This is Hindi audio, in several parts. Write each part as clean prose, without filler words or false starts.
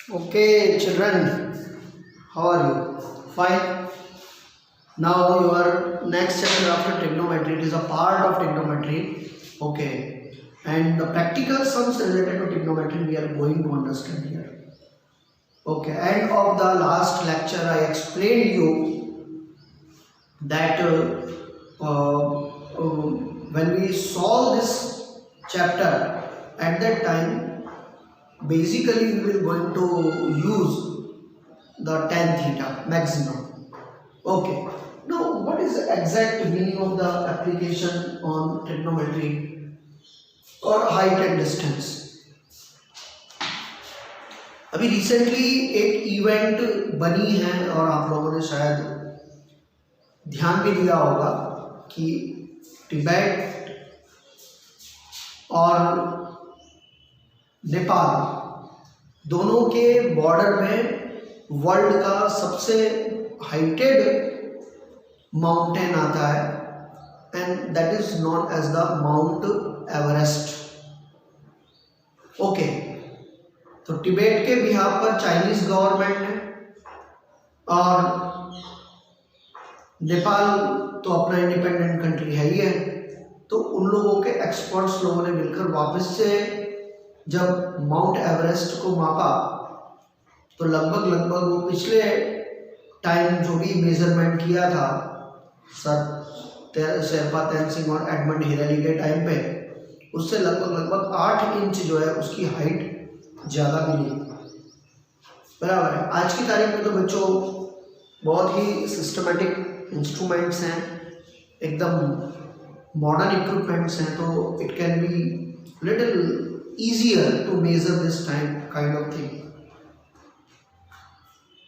Okay, children, how are you? Fine. Now your next chapter after trigonometry, it is a part of trigonometry. Okay, and the practical sums related to trigonometry we are going to understand here. Okay, end of the last lecture I explained you that when we solve this chapter, at that time basically we will going to use the tan theta maximum. Okay. Now, what is the exact meaning of the application on trigonometry or height and distance? अभी रिसेंटली एक इवेंट बनी है और आप लोगों ने शायद ध्यान भी दिया होगा कि तिब्बत और नेपाल दोनों के बॉर्डर में वर्ल्ड का सबसे हाइटेड माउंटेन आता है and that is known as the mount Everest. Okay, तो तिब्बत के बिहार पर चाइनीज गवर्नमेंट ने और नेपाल तो अपना इंडिपेंडेंट कंट्री है ही है, तो उन लोगों के एक्सपर्ट्स लोगों ने मिलकर वापस से जब माउंट एवरेस्ट को मापा तो लगभग वो पिछले टाइम जो भी मेजरमेंट किया था सर शेरपा तेनसिंह और एडमंड हिलेरी के टाइम पे, उससे लगभग 8 इंच जो है उसकी हाइट ज़्यादा मिली. बराबर है. आज की तारीख में तो बच्चों बहुत ही सिस्टमेटिक इंस्ट्रूमेंट्स हैं, एकदम मॉडर्न इक्विपमेंट्स हैं, तो it can be little easier to measure this time kind of thing.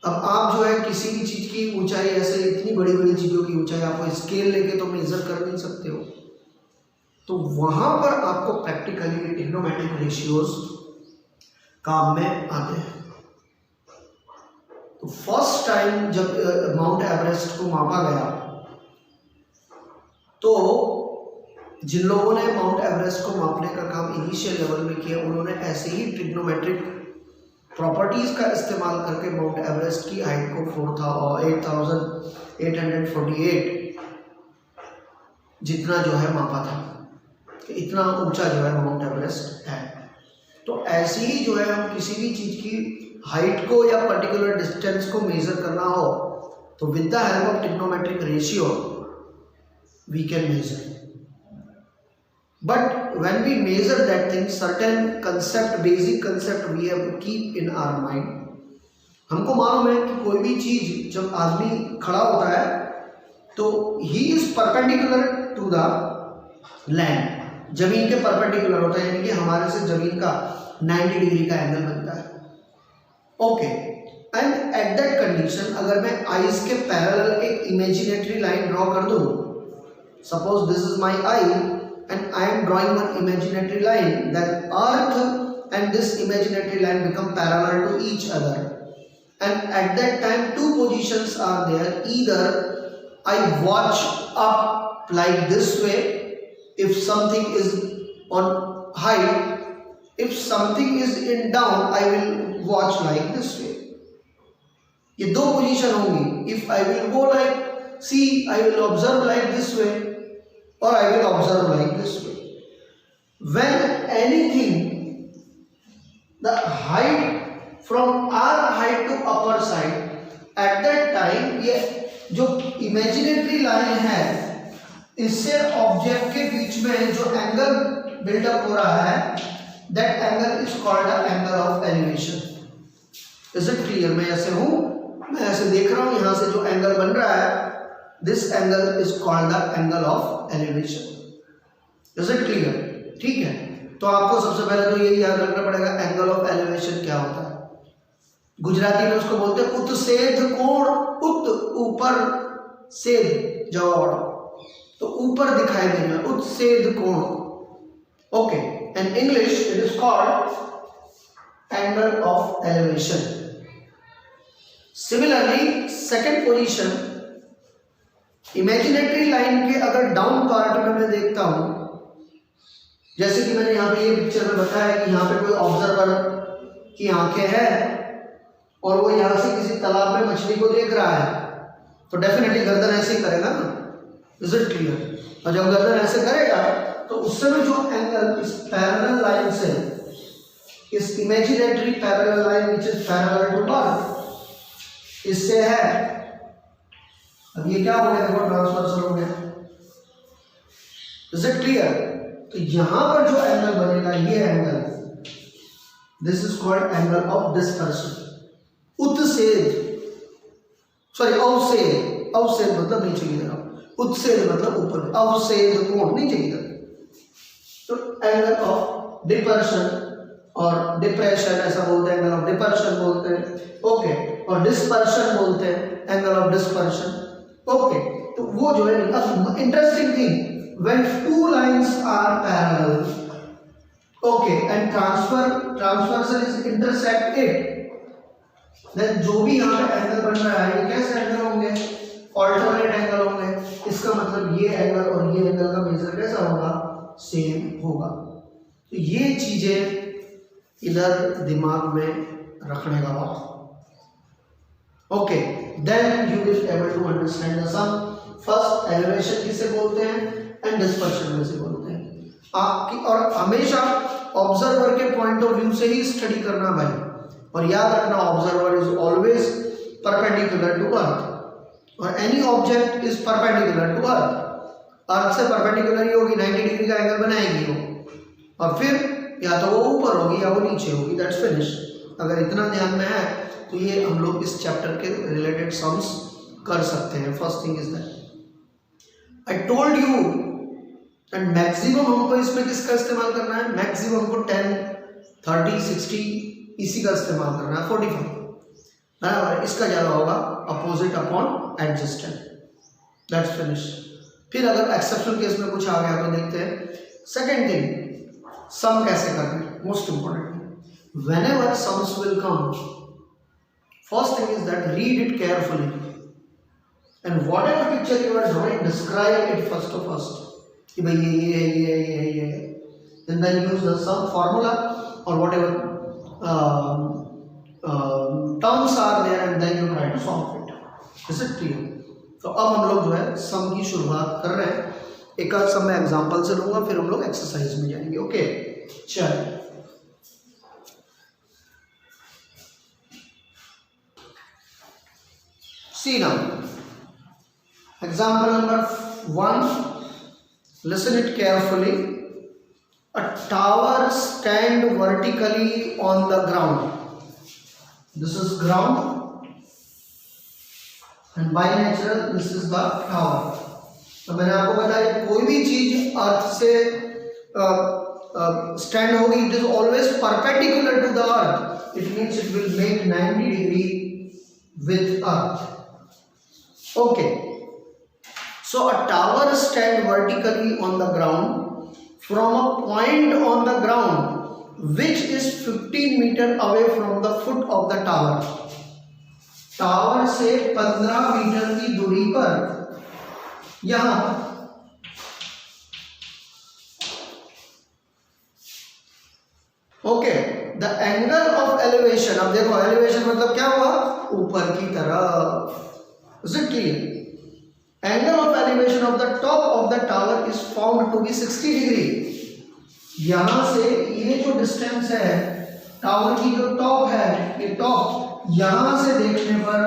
अब आप जो है किसी भी चीज़ की ऊंचाई, ऐसे इतनी बड़ी बड़ी चीज़ों की ऊंचाई आपको स्केल लेके तो मेजर कर नहीं सकते हो, तो वहाँ पर आपको प्रैक्टिकली ट्रिग्नोमेट्रिक रेशियोज काम में आते हैं. तो फर्स्ट टाइम जब माउंट एवरेस्ट को मापा गया तो जिन लोगों ने माउंट एवरेस्ट को मापने का काम इनिशियल लेवल में किया, उन्होंने ऐसे ही ट्रिग्नोमेट्रिक प्रॉपर्टीज का इस्तेमाल करके माउंट एवरेस्ट की हाइट को 8,848 जितना जो है मापा था कि इतना ऊंचा जो है माउंट एवरेस्ट है. तो ऐसे ही जो है हम किसी भी चीज़ की हाइट को या पर्टिकुलर डिस्टेंस को मेजर करना हो तो with the help of trigonometric ratio we can measure. But when we measure that thing, certain concept, basic concept we have to keep in our mind. हमको मालूम है कि कोई भी चीज जब आदमी खड़ा होता है तो he is perpendicular to the land, जमीन के परपेंडिकुलर होता है, यानी कि हमारे से जमीन का 90 डिग्री का एंगल बनता है. Okay, and at that condition अगर मैं आईज के पैरेलल एक इमेजिनेटरी लाइन ड्रॉ कर दूं, suppose this is my I and I am drawing one imaginary line, then earth and this imaginary line become parallel to each other, and at that time two positions are there. Either I watch up like this way if something is on height, if something is in down I will watch like this way. ये दो पोजीशन होंगी. If I will go like see, I will observe like this way or I will observe like this way. When anything, the height from our height to upper side, at that time ये जो imaginary line है इससे ऑब्जेक्ट के बीच में जो एंगल बिल्डअप हो रहा है, that angle is called the angle of elevation. Is it clear? मैं ऐसे हूँ, मैं ऐसे देख रहा हूँ, यहाँ से जो एंगल बन रहा है, this angle is called the angle of elevation. Is it clear? ठीक है, तो आपको सबसे पहले तो ये याद रखना पड़ेगा एंगल ऑफ एलिवेशन क्या होता है. गुजराती में उसको बोलते हैं उत्सेध कोण. उत ऊपर, सेध जवाब, तो ऊपर दिखाई देना, उत्सेध कोण. Okay, in English it is called angle of elevation. Similarly second position, imaginatory line के अगर डाउन पार्ट में मैं देखता हूं, जैसे कि मैंने यहाँ पे ये पिक्चर में बताया कि यहाँ पे कोई ऑब्जर्वर की आंखें हैं और वो यहाँ से किसी तालाब में मछली को देख रहा है तो डेफिनेटली गर्दन ऐसे ही करेगा ना, इज इट क्लियर? और जब गर्दन ऐसे करेगा तो उस समय जो एंगल इस पैरेलल लाइन से, इस imaginary parallel line which is parallel to earth, इससे है, अब ये क्या हो गया, देखो ट्रांसवर्सल हो गया, इज इट क्लियर? तो यहां पर जो एंगल बनेगा ये angle, this is called angle of dispersion, उत्सेद, सॉरी अवसेद, अवसेद मतलब नीचे की तरफ, उत्सेद मतलब ऊपर, अवसेद कोण नीचे की तरफ। तो एंगल ऑफ डिपर्शन और डिप्रेशन ऐसा बोलते हैं, एंगल ऑफ डिपर्शन बोलते हैं, ओके, और डिस्पर्शन बोलते हैं, एंगल ऑफ डिस्पर्शन, ओके। तो वो जो है, अब interesting thing, when two lines are parallel, okay, and transversal is intersect it, then जो भी यहाँ पे एंगल बन रहा है ये कैसे एंगल होंगे, ऑल्टरनेट एंगल होंगे। इसका मतलब ये एंगल और ये एंगल का मेजर कैसा होगा, सेम होगा। तो ये चीजें इधर दिमाग में रखने का बात, okay, then you will able to understand the sum. First elevation किसे बोलते हैं एंड डिस्पर्शन में से बोलते हैं आपकी, और हमेशा ऑब्जर्वर के पॉइंट ऑफ व्यू से ही स्टडी करना भाई, और याद रखना observer is always perpendicular to earth, और any object is perpendicular to earth, earth से परपेंडिकुलर ही होगी, 90 डिग्री का एंगल बनाएगी वो, और फिर या तो वो ऊपर होगी या वो नीचे होगी, दैट्स फिनिश। अगर इतना ध्यान में है तो ये हम लोग इस चैप्टर के रिलेटेड सम्स कर सकते हैं। First thing is that I told you, and maximum हमको इसमें किसका इस्तेमाल करना है, मैक्सिमम हमको 10, 30, 60 इसी का इस्तेमाल करना है, 45 बराबर, इसका ज़्यादा होगा opposite upon adjacent, that's finish. फिर अगर एक्सेप्शनल केस में कुछ आ गया तो देखते हैं। सेकेंड थिंग, सम कैसे करना है, most important, whenever sums will come, first thing is that read it carefully, and whatever picture you are drawing describe it first of first, कि भाई ये then use the sum formula or whatever terms are there and then you try to solve it. Is it clear? तो अब हम लोग जो है सम की शुरुआत कर रहे हैं, एक आध सम मैं एग्जांपल से लूंगा, फिर हम लोग एक्सरसाइज में जाएंगे, ओके। चलिए see now example number 1, listen it carefully. A tower stand vertically on the ground. This is ground and by nature this is the tower. तो मैंने आपको बताया कोई भी चीज अर्थ से स्टैंड होगी, it is always perpendicular to the earth, it means it will make 90 degree with earth, okay. So a tower stand vertically on the ground from a point on the ground which is 15 meter away from the foot of the tower. Tower से 15 मीटर की दूरी पर यहां okay, the angle of elevation, अब देखो एलिवेशन मतलब क्या हुआ, ऊपर की तरफ, is it clear? Angle of elevation of the top of the tower is found to be 60 degree. यहाँ से ये जो डिस्टेंस है टावर की, जो टॉप है, ये टॉप यहाँ से देखने पर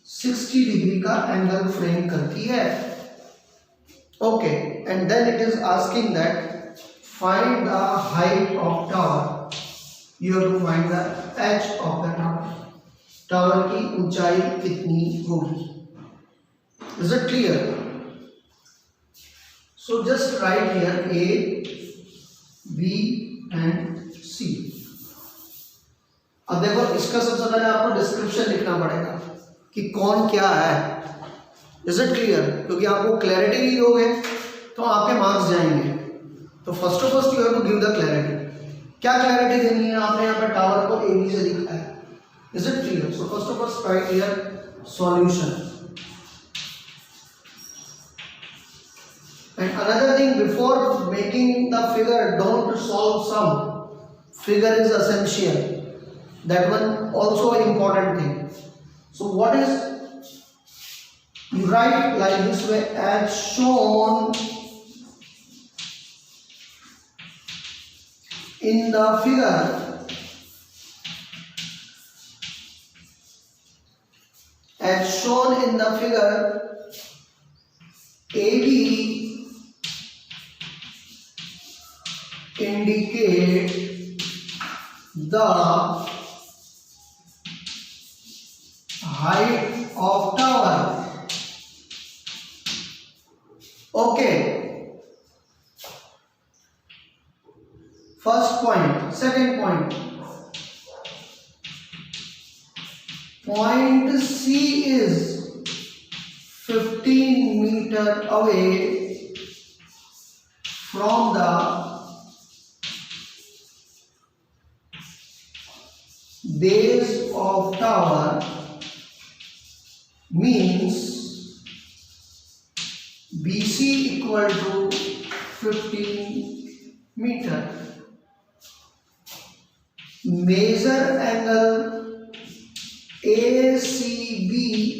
60 डिग्री का एंगल फ्रेम करती है, okay. And then it is asking that find the height of tower, you have to find the H of the tower, tower की ऊंचाई कितनी होगी। Is it clear? So just write here A, B and C. अब देखो इसका सबसे पहले आपको डिस्क्रिप्शन लिखना पड़ेगा कि कौन क्या है, इज इट क्लियर? क्योंकि आपको क्लैरिटी नहीं दोगे तो आपके मार्क्स जाएंगे। तो first of all you have to give the clarity. क्या क्लैरिटी देनी है? आपने यहाँ पर टावर को ए बी से लिखा है, is it clear? So first of all right here solution. And another thing, before making the figure, don't solve sum. Figure is essential. That one also an important thing. So what is, you write like this way, as shown in the figure, as shown in the figure, AB indicate the height of tower. Okay, first point. Second point, point C is 15 meter away from the base of tower, means BC equal to 15 meter. Measure angle ACB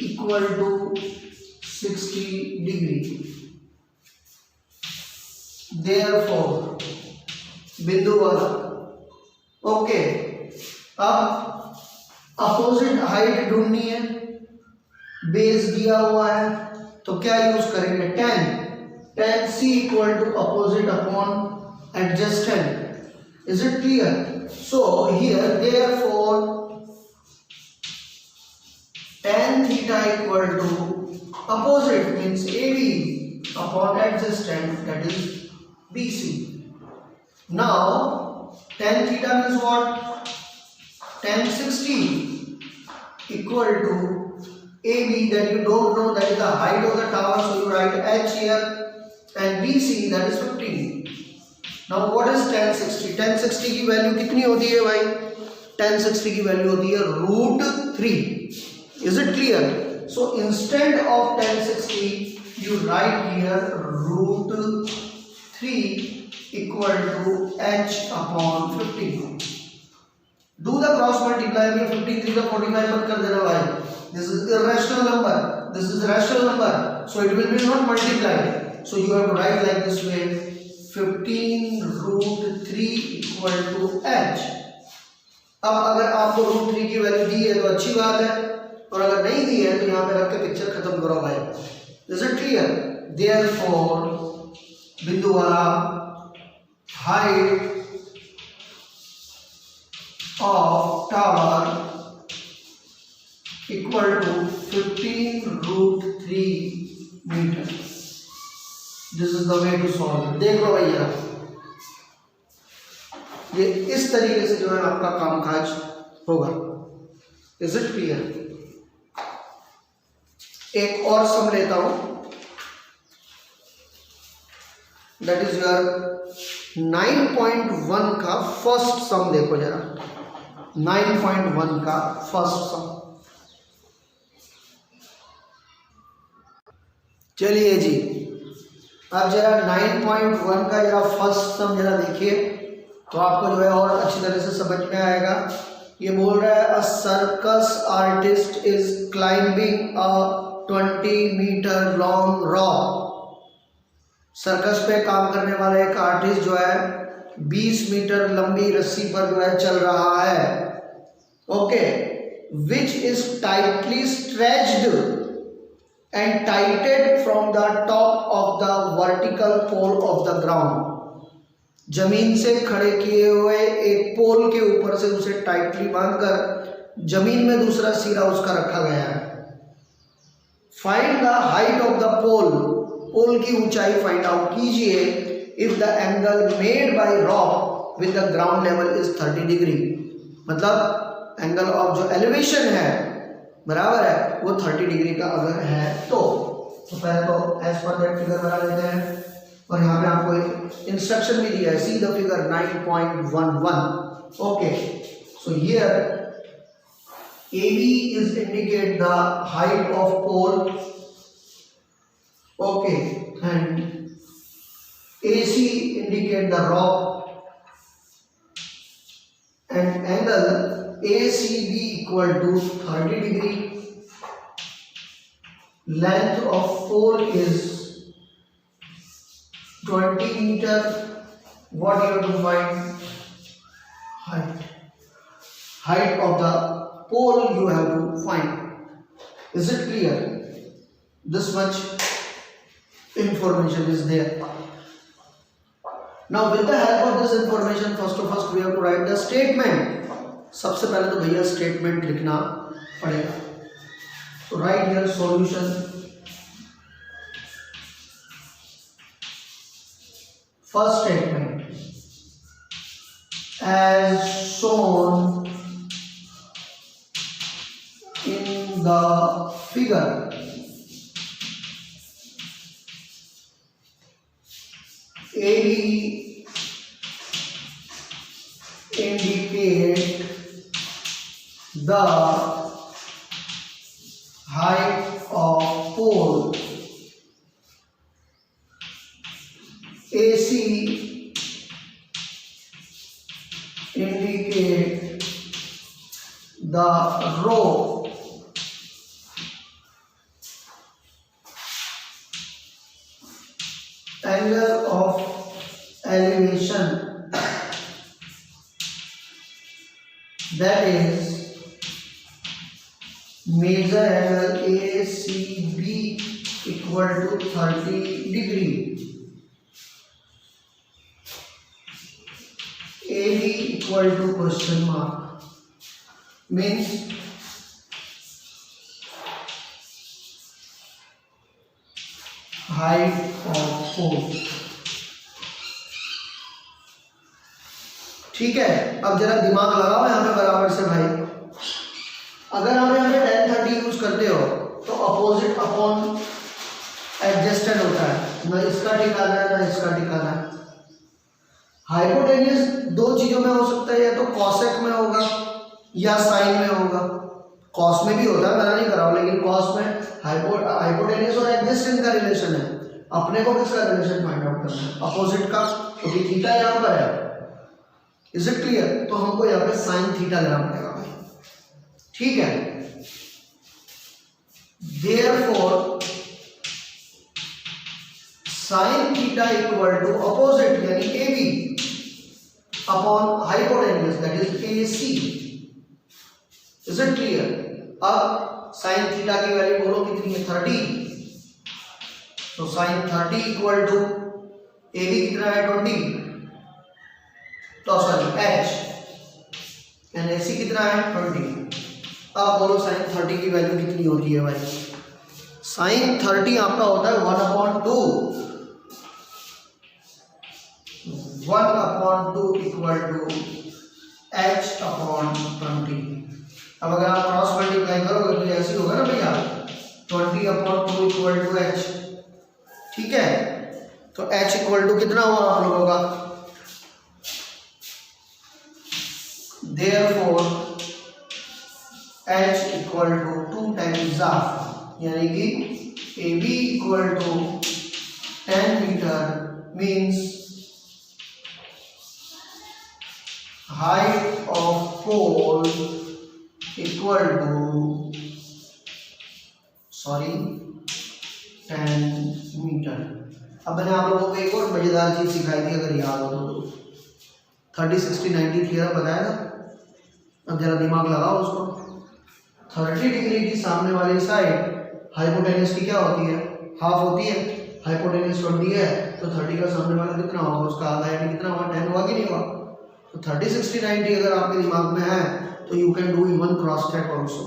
equal to 60 degree. Therefore बिंदु वाला, ओके, अब अपोजिट हाइट ढूंढनी है, बेस दिया हुआ है, तो क्या यूज करेंगे, tan C equal to opposite upon adjacent. Is it clear? So here therefore tan theta equal to opposite means AB upon adjacent, that is BC. Now tan theta means what? Tan 60 equal to AB, that you don't know, that is the height of the tower, so you write H here, and BC that is 15. Now what is tan 60? Tan 60 की वैल्यू कितनी होती है भाई? tan 60 की वैल्यू होती है √3. Is it clear? So instead of tan 60 you write here √3 equal to H upon 15. Do the cross multiply में 15 3 का 45 मत कर देना भाई. This is irrational number. This is rational number. So it will be not multiplied. So you have to write like this way: 15 √3 equal to H. अब अगर आपको √3 की वैल्यू दी है तो अच्छी बात है, और अगर नहीं दी है तो यहाँ पे रख के पिक्चर खत्म करो भाई. Is it clear? Therefore बिंदु वाला height of tower equal to 15 √3 meter. This is the way to solve it. देख लो भैया, ये इस तरीके से जो है आपका काम काज होगा. Is it clear? एक और सम लेता हूं, that is your 9.1 का फर्स्ट सम. देखो जरा 9.1 का फर्स्ट सम. चलिए जी, अब जरा 9.1 का जरा फर्स्ट सम जरा देखिए, तो आपको जो है और अच्छी तरह से समझ में आएगा. ये बोल रहा है, a circus artist is climbing a 20 metre long rock. Circus पे काम करने वाला एक आर्टिस्ट जो है 20 मीटर लंबी रस्सी पर जो है चल रहा है. Okay, which is tightly stretched and tightened from the top of the vertical pole of the ground. जमीन से खड़े किए हुए एक पोल के ऊपर से उसे टाइटली बांधकर जमीन में दूसरा सिरा उसका रखा गया है. Find the height of the pole. Pole की ऊंचाई फाइंड आउट कीजिए. If the angle made by rock with the ground level is 30 degree. मतलब एंगल ऑफ जो एलिवेशन है बराबर है वो 30 डिग्री का अगर है तो पहले तो एज पर दैट फिगर बना लेते हैं, और यहाँ पे आपको एक इंस्ट्रक्शन भी दिया है, see the figure 9.11. Okay, so here AB is indicate the height of pole, okay, and AC indicate the rock, and angle ACB equal to 30 degree. Length of pole is 20 meter. What you have to find? Height. Height of the pole you have to find. Is it clear? This much information is there. Now with the help of this information, first we have to write the statement. सबसे पहले तो भैया स्टेटमेंट लिखना पड़ेगा. So write here solution. First statement, as shown in the figure, AB indicate the height of pole. AC indicate the row. Angle of elevation, that is major angle ACB equal to 30 degree. AB equal to question mark means height of pole. ठीक है, अब जरा दिमाग लगाओ यहाँ पे बराबर से भाई. अगर हमें 10-30 यूज करते हो तो अपोजिट अपॉन एडजस्टेड होता है, ना इसका ठिकाना है ना इसका ठिकाना है. हाइपोटेन्यूज दो चीजों में हो सकता है, या तो कॉसेक में होगा या साइन में होगा. कॉस में भी होता है, मना नहीं कर रहा हूं, लेकिन कॉस में हाइपोटेन्यूज और एडजस्टेंट का रिलेशन है. अपने को किसका रिलेशन फाइंड आउट करना है? अपोजिट का. तो थीटा यहाँ पर है. Is it clear? तो हमको यहाँ पे साइन थीटा लेना पड़ेगा भाई. ठीक है. Therefore sine theta equal to opposite यानी AB upon hypotenuse that is AC. Is it clear? अब साइन थीटा की वैल्यू बोलो कितनी है? 30. तो साइन 30 इक्वल टू AB कितना है? 20. तो सॉरी H एंड AC कितना है? 20. अब बोलो साइन 30 की वैल्यू कितनी होती है भाई? साइन 30 आपका होता है 1/2. 1/2 इक्वल टू H/20. अब अगर आप क्रॉस मल्टीप्लाई करोगे तो ऐसे होगा ना भैया, 20/2 इक्वल टू H. ठीक है. तो H इक्वल टू कितना हुआ आप लोगों का? Therefore H equal to 2 times half, यानी कि AB equal to 10 metre means height of pole equal to 10 metre. अब मैंने आप लोगों को एक और मजेदार चीज सिखाई थी, अगर याद हो तो 30, 60, 90 थ्योरम बताया था. अब जरा दिमाग लगाओ उसको. 30 डिग्री की सामने वाली साइड हाइपोटेन्यूज की क्या होती है? हाफ होती है. हाइपोटेन्यूज 20 है तो 30 का सामने वाला कितना होगा? उसका आधा यानी कितना हुआ? 10 हुआ कि नहीं हुआ? तो 30, 60, 90 अगर आपके दिमाग में है तो you can do even cross check also.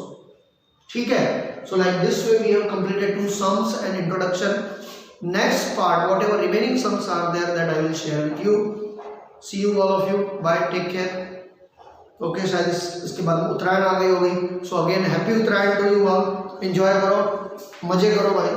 ठीक है. So like this way we have completed 2 sums and introduction. Next part whatever remaining sums are there that I will share with you. See you all of you. Bye. Take care. Okay. शायद इसके बाद में उत्तरायण आ गई होगी. So again happy Uttarayan to you all. Enjoy करो, मजे करो भाई.